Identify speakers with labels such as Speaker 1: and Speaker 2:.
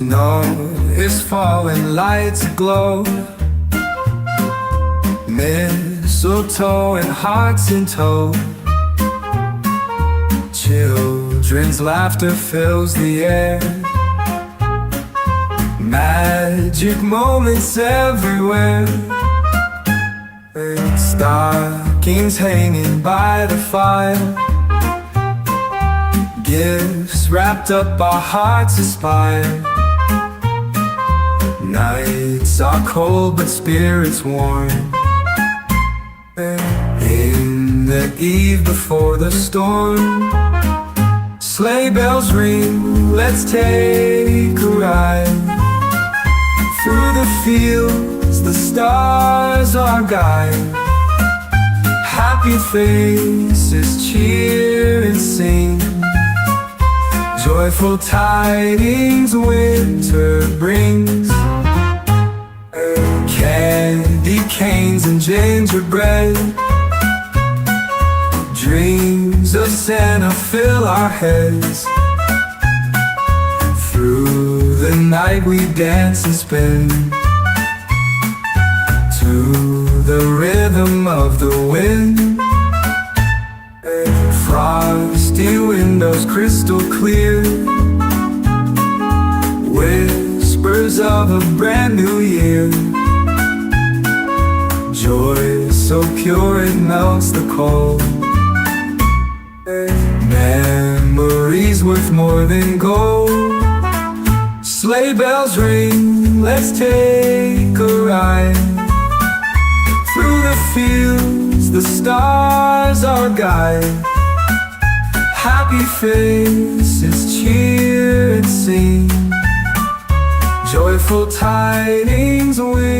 Speaker 1: Snow is falling, lights aglow, mistletoe and hearts in tow. Children's laughter fills the air, magic moments everywhere. Stockings hanging by the fire, gifts wrapped up, our hearts aspire. Nights are cold but spirits warm, in the eve before the storm. Sleigh bells ring, let's take a ride. Through the fields, the stars are guide. Happy faces cheer and sing, joyful tidings winter brings. Candy canes and gingerbread, dreams of Santa fill our heads. Through the night we dance and spin, to the rhythm of the wind. Frosty windows crystal clear, whispers of a brand new year. Joy so pure it melts the cold, memories worth more than gold. Sleigh bells ring, let's take a ride. Through the fields, the stars are guide. Happy faces cheer and sing, joyful tidings win.